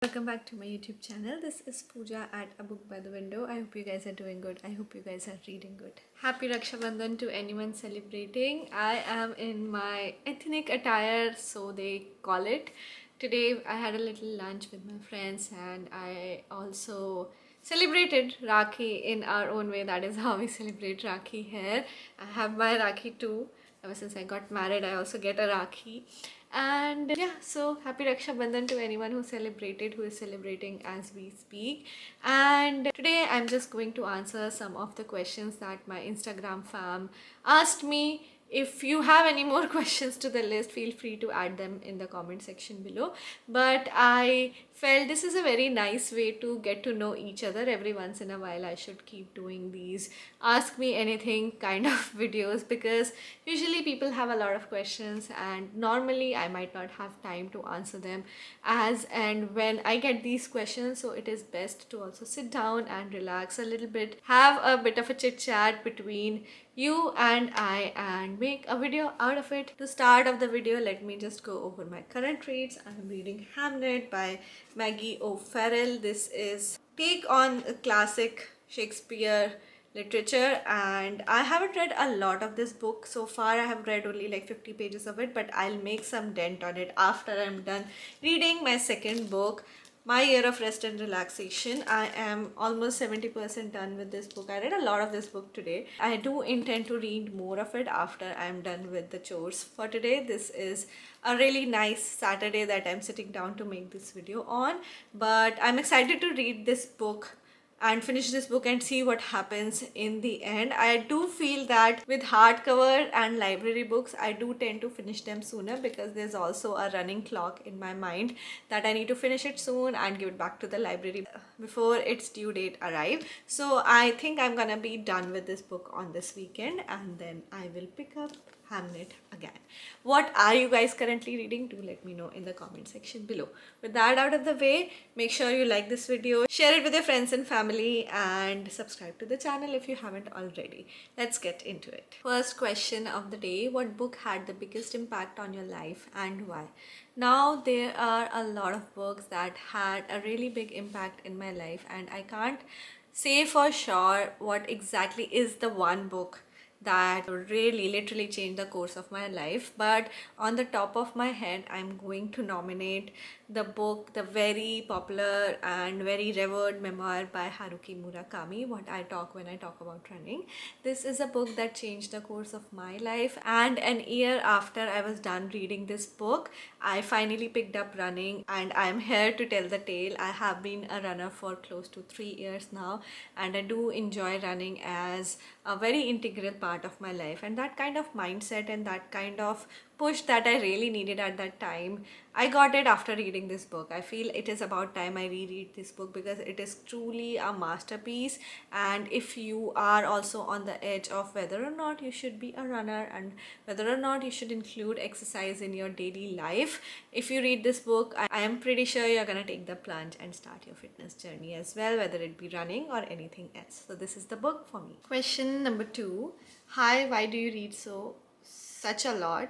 Welcome back to my YouTube channel. This is Pooja at A Book by the Window. I hope you guys are doing good. I hope you guys are reading good. Happy Raksha Bandhan to anyone celebrating. I am in my ethnic attire, so they call it. Today I had a little lunch with my friends and I also celebrated Rakhi in our own way. That is how we celebrate Rakhi here. I have my Rakhi too. Ever since I got married, I also get a Rakhi. And yeah, so happy Raksha Bandhan to anyone who celebrated, who is celebrating as we speak. And today I'm just going to answer some of the questions that my Instagram fam asked me. If you have any more questions to the list, feel free to add them in the comment section below. But I felt this is a very nice way to get to know each other. Every once in a while I should keep doing these ask me anything kind of videos, because usually people have a lot of questions and normally I might not have time to answer them as and when I get these questions. So it is best to also sit down and relax a little bit, have a bit of a chit chat between you and I and make a video out of it. To start off the video, let me just go over my current reads. I'm reading Hamnet by Maggie O'Farrell. This is take on a classic Shakespeare literature, and I haven't read a lot of this book so far. I have read only like 50 pages of it, but I'll make some dent on it after I'm done reading my second book, My Year of Rest and Relaxation. I am almost 70% done with this book. I read a lot of this book today. I do intend to read more of it after I'm done with the chores for today. This is a really nice Saturday that I'm sitting down to make this video on, but I'm excited to read this book and finish this book and see what happens in the end. I do feel that with hardcover and library books, I do tend to finish them sooner because there's also a running clock in my mind that I need to finish it soon and give it back to the library before its due date arrives. So I think I'm gonna be done with this book on this weekend and then I will pick up Hamnet again. What are you guys currently reading? Do let me know in the comment section below. With that out of the way, make sure you like this video, share it with your friends and family, and subscribe to the channel if you haven't already. Let's get into it. First question of the day: what book had the biggest impact on your life and why? Now, there are a lot of books that had a really big impact in my life, and I can't say for sure what exactly is the one book that really literally changed the course of my life. But on the top of my head, I'm going to nominate the book, the very popular and very revered memoir by Haruki Murakami, What I Talk When I Talk About Running. This is a book that changed the course of my life, and an year after I was done reading this book, I finally picked up running and I'm here to tell the tale. I have been a runner for close to 3 years now, and I do enjoy running as a very integral part of my life. And that kind of mindset and that kind of push that I really needed at that time, I got it after reading this book. I feel it is about time I reread this book because it is truly a masterpiece. And if you are also on the edge of whether or not you should be a runner and whether or not you should include exercise in your daily life, if you read this book, I am pretty sure you're gonna take the plunge and start your fitness journey as well, whether it be running or anything else. So this is the book for me. Question number 2: hi, why do you read such a lot?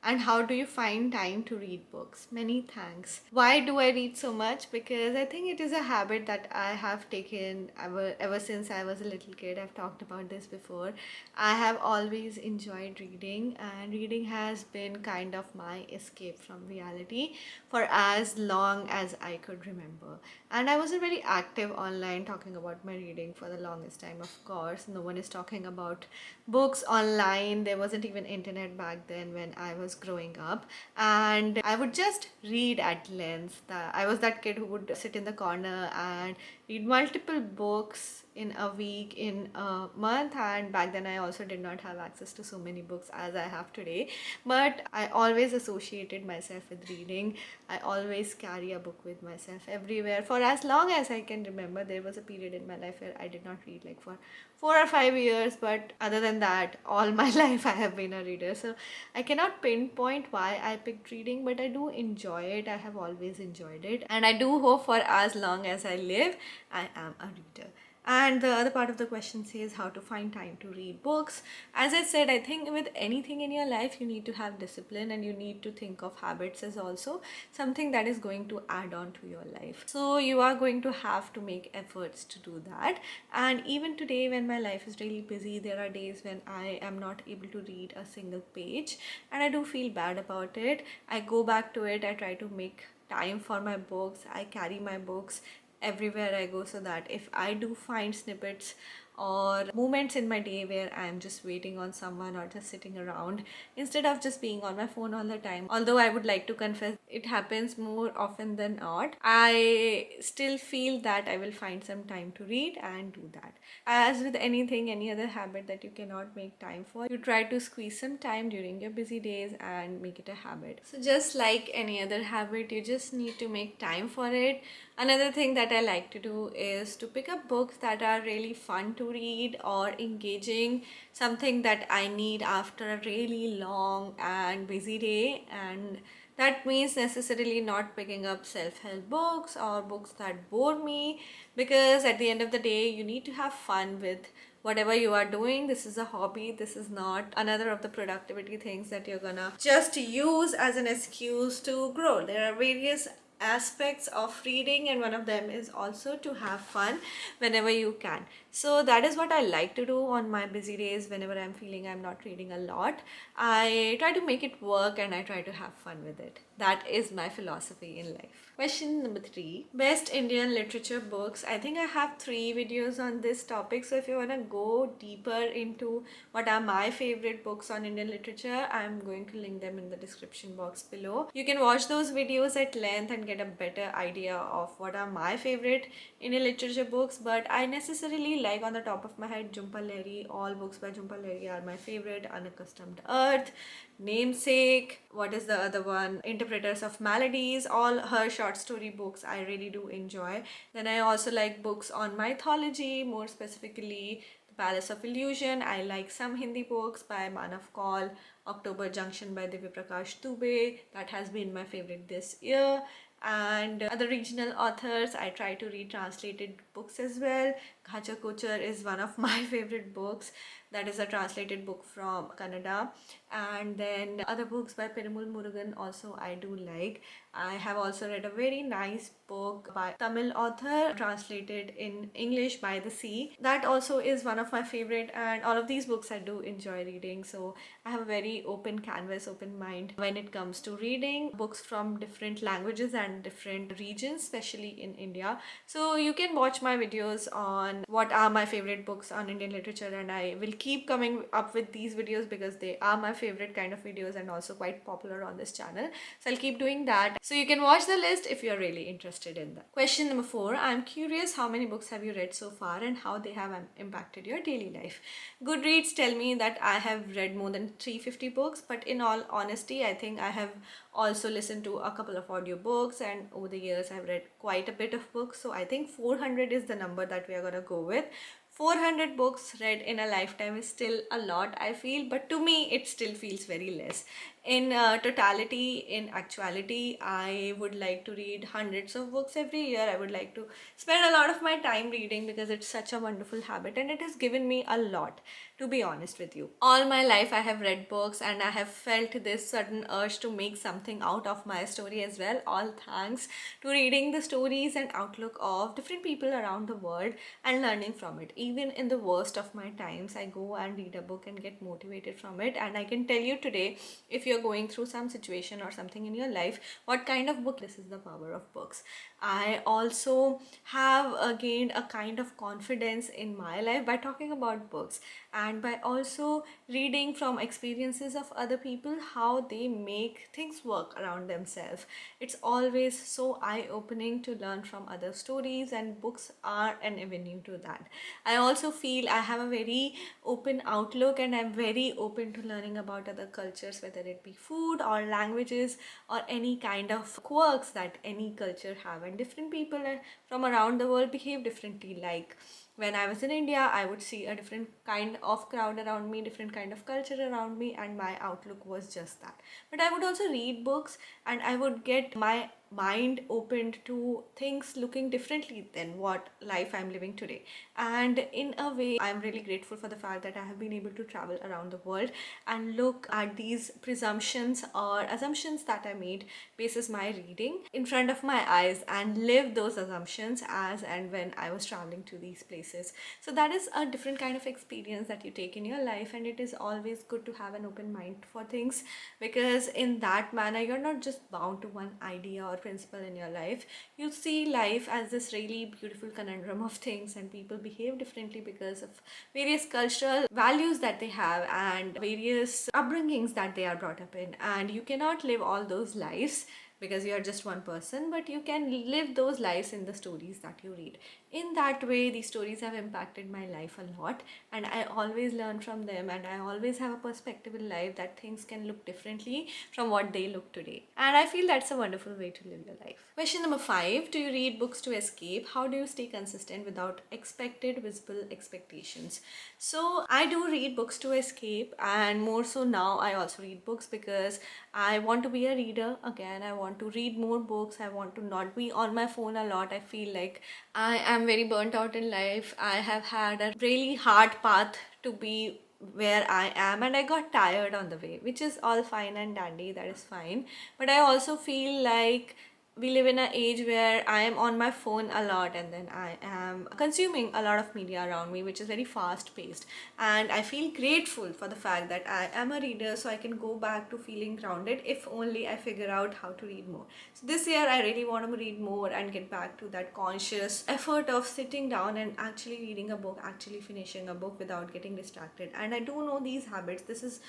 And how do you find time to read books? Many thanks. Why do I read so much? Because I think it is a habit that I have taken ever since I was a little kid. I've talked about this before. I have always enjoyed reading, and reading has been kind of my escape from reality for as long as I could remember. And I wasn't very active online talking about my reading for the longest time, of course. No one is talking about books online. There wasn't even internet back then when I was growing up, and I would just read at length. I was that kid who would sit in the corner and read multiple books in a week, in a month. And back then I also did not have access to so many books as I have today, but I always associated myself with reading. I always carry a book with myself everywhere. For as long as I can remember, there was a period in my life where I did not read like for 4 or 5 years, but other than that, all my life I have been a reader. So I cannot pinpoint why I picked reading, but I do enjoy it. I have always enjoyed it, and I do hope for as long as I live, I am a reader. And the other part of the question says how to find time to read books. As I said, I think with anything in your life, you need to have discipline and you need to think of habits as also something that is going to add on to your life. So you are going to have to make efforts to do that. And even today, when my life is really busy, there are days when I am not able to read a single page and I do feel bad about it. I go back to it, I try to make time for my books, I carry my books everywhere I go so that if I do find snippets or moments in my day where I'm just waiting on someone or just sitting around instead of just being on my phone all the time, although I would like to confess it happens more often than not, I still feel that I will find some time to read and do that. As with anything, any other habit that you cannot make time for, you try to squeeze some time during your busy days and make it a habit. So just like any other habit, you just need to make time for it. Another thing that I like to do is to pick up books that are really fun to read or engaging, something that I need after a really long and busy day. And that means necessarily not picking up self-help books or books that bore me, because at the end of the day you need to have fun with whatever you are doing. This is a hobby, this is not another of the productivity things that you're gonna just use as an excuse to grow. There are various aspects of reading and one of them is also to have fun whenever you can. So that is what I like to do on my busy days. Whenever I'm feeling I'm not reading a lot, I try to make it work and I try to have fun with it. That is my philosophy in life. Question number 3, best Indian literature books. I think I have 3 videos on this topic, so if you want to go deeper into what are my favorite books on Indian literature, I'm going to link them in the description box below. You can watch those videos at length and get a better idea of what are my favorite Indian literature books. But I necessarily like, on the top of my head, Jhumpa Lahiri. All books by Jhumpa Lahiri are my favorite. Unaccustomed Earth, Namesake, what is the other one, Interpreters of Maladies, all her short story books I really do enjoy. Then I also like books on mythology, more specifically The Palace of Illusion. I like some Hindi books by Manav Kaul, October Junction by Divya Prakash Dubey, that has been my favorite this year. And other regional authors, I try to read translated books as well. Ghacha Kochar is one of my favorite books. That is a translated book from Kannada. And then other books by Perumal Murugan also I do like. I have also read a very nice book by Tamil author translated in English by The Sea. That also is one of my favorite, and all of these books I do enjoy reading. So I have a very open canvas, open mind when it comes to reading books from different languages and different regions, especially in India. So you can watch my videos on what are my favorite books on Indian literature, and I will keep coming up with these videos because they are my favorite kind of videos and also quite popular on this channel. So I'll keep doing that. So you can watch the list if you're really interested in that. Question number 4, I'm curious, how many books have you read so far and how they have impacted your daily life? Goodreads tell me that I have read more than 350 books, but in all honesty, I think I have also listened to a couple of audiobooks, and over the years I've read quite a bit of books. So I think 400 is the number that we are gonna go with. 400 books read in a lifetime is still a lot, I feel, but to me it still feels very less. In totality, in actuality, I would like to read hundreds of books every year. I would like to spend a lot of my time reading because it's such a wonderful habit and it has given me a lot, to be honest with you. All my life I have read books and I have felt this sudden urge to make something out of my story as well, all thanks to reading the stories and outlook of different people around the world and learning from it. Even in the worst of my times, I go and read a book and get motivated from it. And I can tell you today, if you're going through some situation or something in your life, what kind of book, this is the power of books. I also have gained a kind of confidence in my life by talking about books and by also reading from experiences of other people, how they make things work around themselves. It's always so eye-opening to learn from other stories, and books are an avenue to that. I also feel I have a very open outlook and I'm very open to learning about other cultures, whether it be food or languages or any kind of quirks that any culture have. And different people from around the world behave differently. Like when I was in India, I would see a different kind of crowd around me, different kind of culture around me, and my outlook was just that. But I would also read books and I would get my mind opened to things looking differently than what life I'm living today. And in a way, I'm really grateful for the fact that I have been able to travel around the world and look at these presumptions or assumptions that I made basis my reading in front of my eyes and live those assumptions as and when I was traveling to these places. So that is a different kind of experience that you take in your life, and it is always good to have an open mind for things, because in that manner you're not just bound to one idea or principle in your life. You see life as this really beautiful conundrum of things, and people behave differently because of various cultural values that they have and various upbringings that they are brought up in, and you cannot live all those lives because you are just one person, but you can live those lives in the stories that you read. In that way, these stories have impacted my life a lot, and I always learn from them, and I always have a perspective in life that things can look differently from what they look today. And I feel that's a wonderful way to live your life. Question number 5: do you read books to escape? How do you stay consistent without expected visible expectations? So I do read books to escape, and more so now I also read books because I want to be a reader again. I want to read more books. I want to not be on my phone a lot. I feel like I am very burnt out in life. I have had a really hard path to be where I am, and I got tired on the way, which is all fine and dandy, that is fine. But I also feel like we live in an age where I am on my phone a lot, and then I am consuming a lot of media around me, which is very fast paced. And I feel grateful for the fact that I am a reader, so I can go back to feeling grounded if only I figure out how to read more. So this year, I really want to read more and get back to that conscious effort of sitting down and actually reading a book, actually finishing a book without getting distracted. And I do know these habits. This is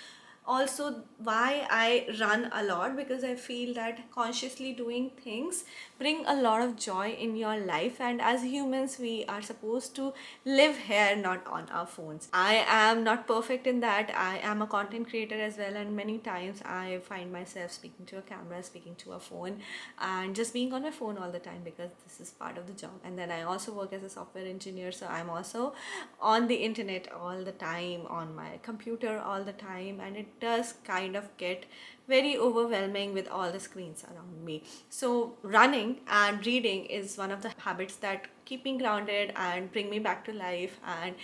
also why I run a lot, because I feel that consciously doing things bring a lot of joy in your life, and as humans we are supposed to live here, not on our phones. I am not perfect in that. I am a content creator as well, and many times I find myself speaking to a camera, speaking to a phone, and just being on my phone all the time because this is part of the job. And then I also work as a software engineer, so I'm also on the internet all the time, on my computer all the time, and it does kind of get very overwhelming with all the screens around me. So running and reading is one of the habits that keep me grounded and bring me back to life. And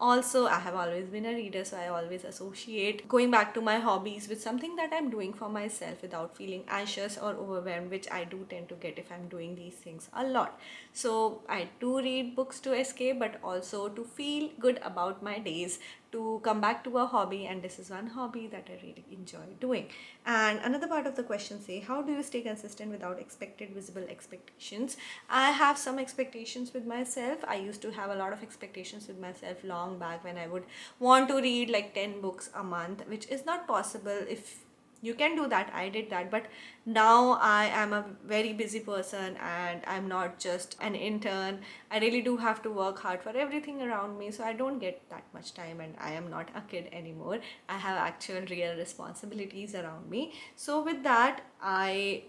also, I have always been a reader, so I always associate going back to my hobbies with something that I'm doing for myself without feeling anxious or overwhelmed, which I do tend to get if I'm doing these things a lot. So I do read books to escape, but also to feel good about my days, to come back to a hobby, and this is one hobby that I really enjoy doing. And another part of the question say, how do you stay consistent without expected visible expectations? I have some expectations with myself. I used to have a lot of expectations with myself long back, when I would want to read like 10 books a month, which is not possible. If you can do that, I did that, but now I am a very busy person, and I'm not just an intern. I really do have to work hard for everything around me, so I don't get that much time, and I am not a kid anymore. I have actual real responsibilities around me. So with that, I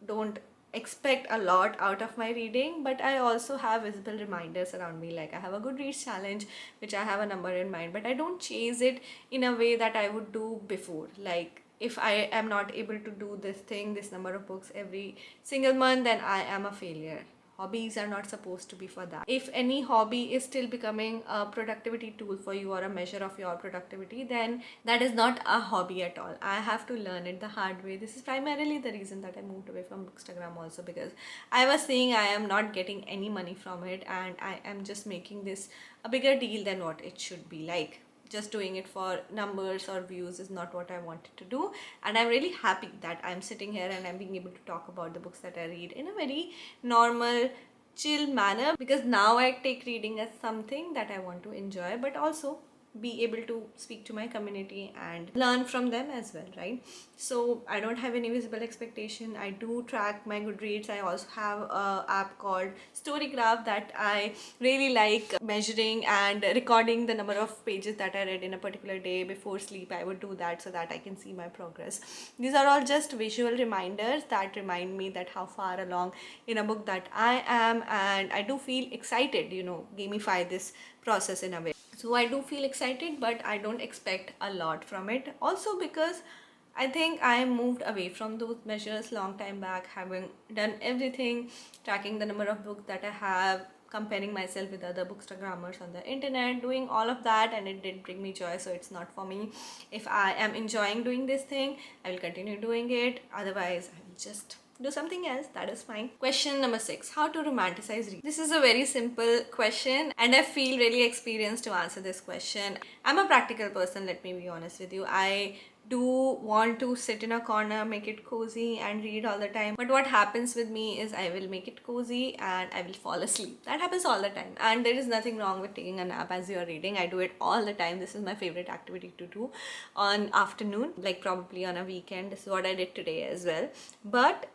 don't expect a lot out of my reading, but I also have visible reminders around me. Like I have a Goodreads challenge, which I have a number in mind, but I don't chase it in a way that I would do before. Like if I am not able to do this thing, this number of books every single month, then I am a failure. Hobbies are not supposed to be for that. If any hobby is still becoming a productivity tool for you or a measure of your productivity, then that is not a hobby at all. I have to learn it the hard way. This is primarily the reason that I moved away from Bookstagram also, because I was seeing I am not getting any money from it, and I am just making this a bigger deal than what it should be. Like just doing it for numbers or views is not what I wanted to do. And I'm really happy that I'm sitting here and I'm being able to talk about the books that I read in a very normal, chill manner, because now I take reading as something that I want to enjoy, but also be able to speak to my community and learn from them as well, right? So I don't have any visible expectation. I do track my Goodreads. I also have a app called Storygraph that I really like measuring and recording the number of pages that I read in a particular day. Before sleep, I would do that so that I can see my progress. These are all just visual reminders that remind me that how far along in a book that I am, and I do feel excited, gamify this process in a way. So I do feel excited, but I don't expect a lot from it. Also because I think I moved away from those measures long time back, having done everything, tracking the number of books that I have, comparing myself with other bookstagrammers on the internet, doing all of that, and it did bring me joy, so it's not for me. If I am enjoying doing this thing, I will continue doing it. Otherwise, I will just do something else. That is fine. Question number 6: how to romanticize reading? This is a very simple question, and I feel really experienced to answer this question. I'm a practical person, let me be honest with you. I do want to sit in a corner, make it cozy, and read all the time. But what happens with me is I will make it cozy and I will fall asleep. That happens all the time. And there is nothing wrong with taking a nap as you are reading. I do it all the time. This is my favorite activity to do on afternoon, like probably on a weekend. This is what I did today as well. But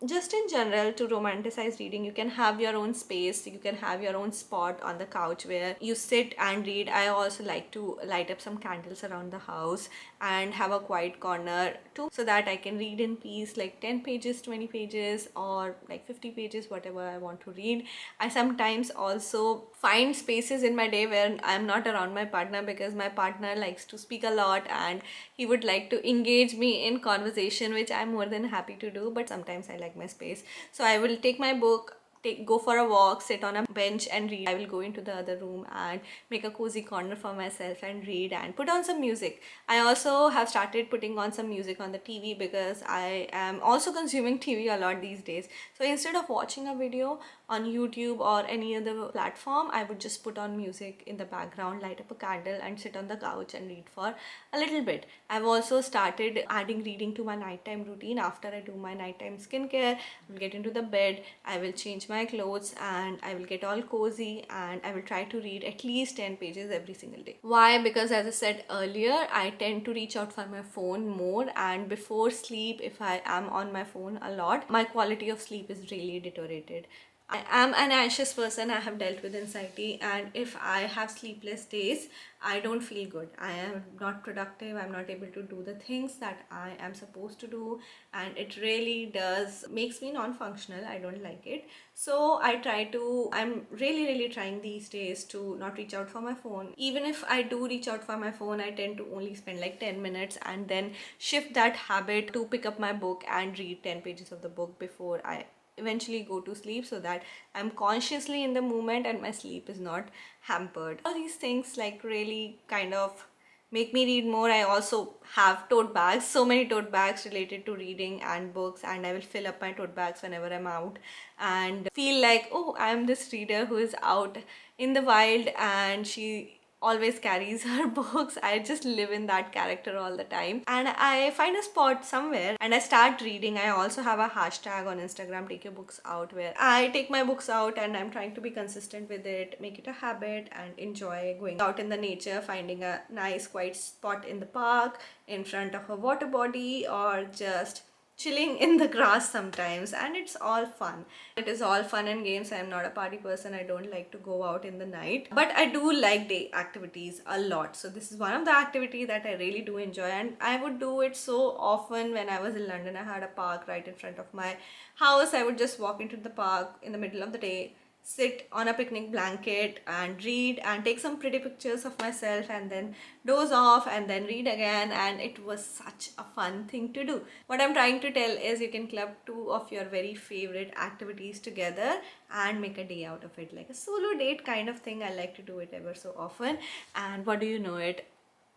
just in general, to romanticize reading, you can have your own space, you can have your own spot on the couch where you sit and read. I also like to light up some candles around the house and have a quiet corner too, so that I can read in peace, like 10 pages, 20 pages, or like 50 pages, whatever I want to read. I sometimes also find spaces in my day where I'm not around my partner, because my partner likes to speak a lot and he would like to engage me in conversation, which I'm more than happy to do, but sometimes I like my space. So I will take my book, go for a walk, sit on a bench and read. I will go into the other room and make a cozy corner for myself and read and put on some music. I also have started putting on some music on the TV, because I am also consuming TV a lot these days. So instead of watching a video on YouTube or any other platform, I would just put on music in the background, light up a candle and sit on the couch and read for a little bit. I've also started adding reading to my nighttime routine. After I do my nighttime skincare, I will get into the bed, I will change my clothes and I will get all cozy, and I will try to read at least 10 pages every single day. Why? Because as I said earlier, I tend to reach out for my phone more, and before sleep, if I am on my phone a lot, my quality of sleep is really deteriorated. I am an anxious person. I have dealt with anxiety, and if I have sleepless days, I don't feel good. I am not productive. I'm not able to do the things that I am supposed to do, and it really does makes me non-functional. I don't like it. So I'm really trying these days to not reach out for my phone. Even if I do reach out for my phone, I tend to only spend like 10 minutes and then shift that habit to pick up my book and read 10 pages of the book before I eventually go to sleep, so that I'm consciously in the moment and my sleep is not hampered. All these things like really kind of make me read more. I also have tote bags, so many tote bags related to reading and books, and I will fill up my tote bags whenever I'm out and feel like, oh, I'm this reader who is out in the wild and she always carries her books. I just live in that character all the time, and I find a spot somewhere and I start reading. I also have a hashtag on Instagram, take your books out, where I take my books out and I'm trying to be consistent with it, make it a habit, and enjoy going out in the nature, finding a nice quiet spot in the park, in front of a water body, or just chilling in the grass sometimes, and it's all fun. It is all fun and games. I'm not a party person. I don't like to go out in the night, but I do like day activities a lot. So this is one of the activities that I really do enjoy, and I would do it so often. When I was in London, I had a park right in front of my house. I would just walk into the park in the middle of the day, sit on a picnic blanket and read and take some pretty pictures of myself, and then doze off and then read again, and it was such a fun thing to do. What I'm trying to tell is you can club two of your very favorite activities together and make a day out of it, like a solo date kind of thing. I like to do it ever so often, and what do you know it,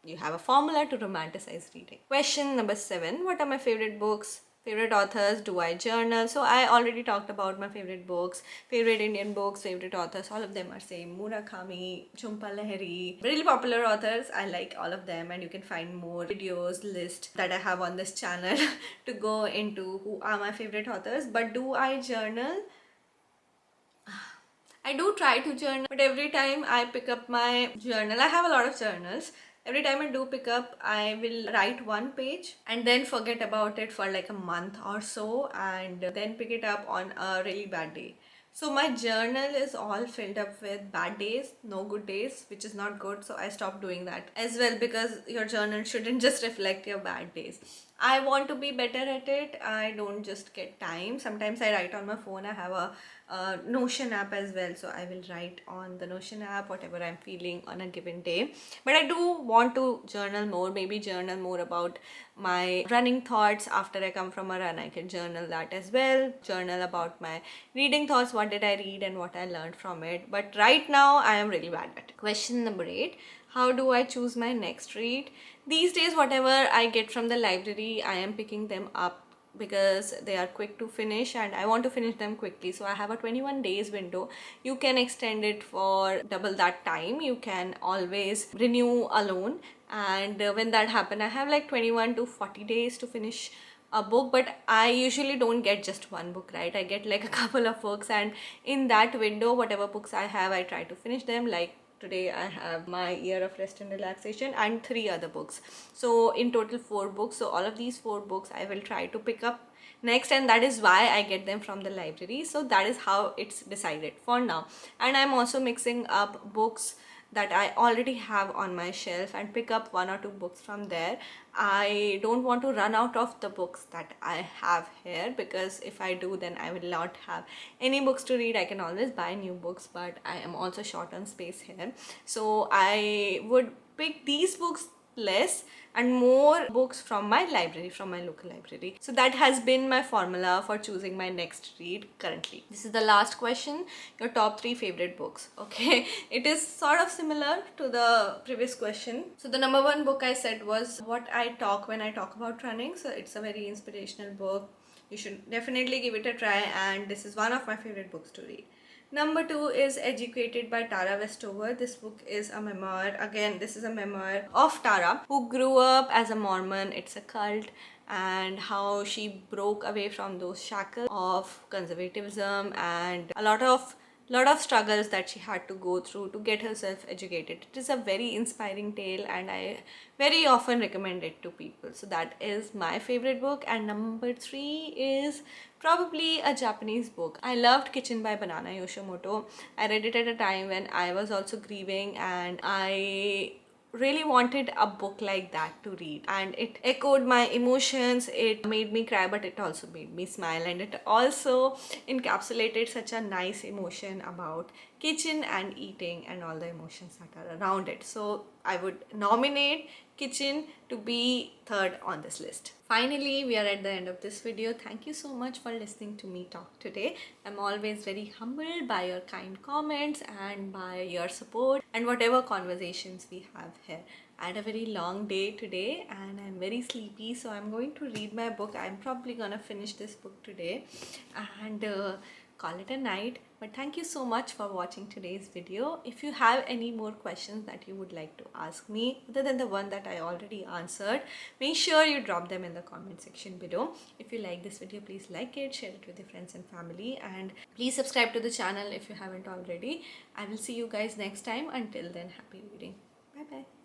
you have a formula to romanticize reading. Question number 7: what are my favorite books, favorite authors, do I journal? So I already talked about my favorite books, favorite Indian books, favorite authors. All of them are same: Murakami, Jhumpa Lahiri, really popular authors. I like all of them, and you can find more videos list that I have on this channel to go into who are my favorite authors. But do I journal? I do try to journal, but every time I pick up my journal, I have a lot of journals. Every time I do pick up, I will write one page and then forget about it for like a month or so, and then pick it up on a really bad day. So my journal is all filled up with bad days, no good days, which is not good. So I stopped doing that as well, because your journal shouldn't just reflect your bad days. I want to be better at it. I don't just get time. Sometimes I write on my phone. I have a Notion app as well, so I will write on the Notion app whatever I'm feeling on a given day. But I do want to journal more, maybe journal more about my running thoughts after I come from a run. I can journal that as well. Journal about my reading thoughts, what did I read and what I learned from it. But right now I am really bad at it. Question number 8. How do I choose my next read? These days, whatever I get from the library, I am picking them up because they are quick to finish and I want to finish them quickly. So I have a 21 days window. You can extend it for double that time. You can always renew a loan, and when that happens, I have like 21 to 40 days to finish a book. But I usually don't get just one book, right? I get like a couple of books, and in that window, whatever books I have, I try to finish them. Like today I have My Year of Rest and Relaxation and 3 other books, so in total 4 books. So all of these 4 books I will try to pick up next, and that is why I get them from the library. So that is how it's decided for now. And I'm also mixing up books that I already have on my shelf and pick up 1 or 2 books from there. I don't want to run out of the books that I have here, because if I do, then I will not have any books to read. I can always buy new books, but I am also short on space here. So I would pick these books less and more books from my library, from my local library. So that has been my formula for choosing my next read currently. This is the last question. Your top 3 favorite books. Okay, it is sort of similar to the previous question. So the number 1 book I said was What I Talk When I Talk About Running. So it's a very inspirational book. You should definitely give it a try, and this is one of my favorite books to read. Number 2 is Educated by Tara Westover. This book is a memoir. Again, this is a memoir of Tara, who grew up as a Mormon. It's a cult, and how she broke away from those shackles of conservatism and a lot of struggles that she had to go through to get herself educated. It is a very inspiring tale, and I very often recommend it to people. So that is my favorite book. And number 3 is probably a Japanese book. I loved Kitchen by Banana Yoshimoto. I read it at a time when I was also grieving, and I really wanted a book like that to read, and it echoed my emotions. It made me cry, but it also made me smile, and it also encapsulated such a nice emotion about kitchen and eating and all the emotions that are around it. So I would nominate Kitchen to be 3rd on this list. Finally, we are at the end of this video. Thank you so much for listening to me talk today. I'm always very humbled by your kind comments and by your support and whatever conversations we have here. I had a very long day today and I'm very sleepy, so I'm going to read my book. I'm probably gonna finish this book today and call it a night. But thank you so much for watching today's video. If you have any more questions that you would like to ask me other than the one that I already answered, make sure you drop them in the comment section below. If you like this video, please like it, share it with your friends and family, and please subscribe to the channel if you haven't already. I will see you guys next time. Until then, happy reading. Bye bye.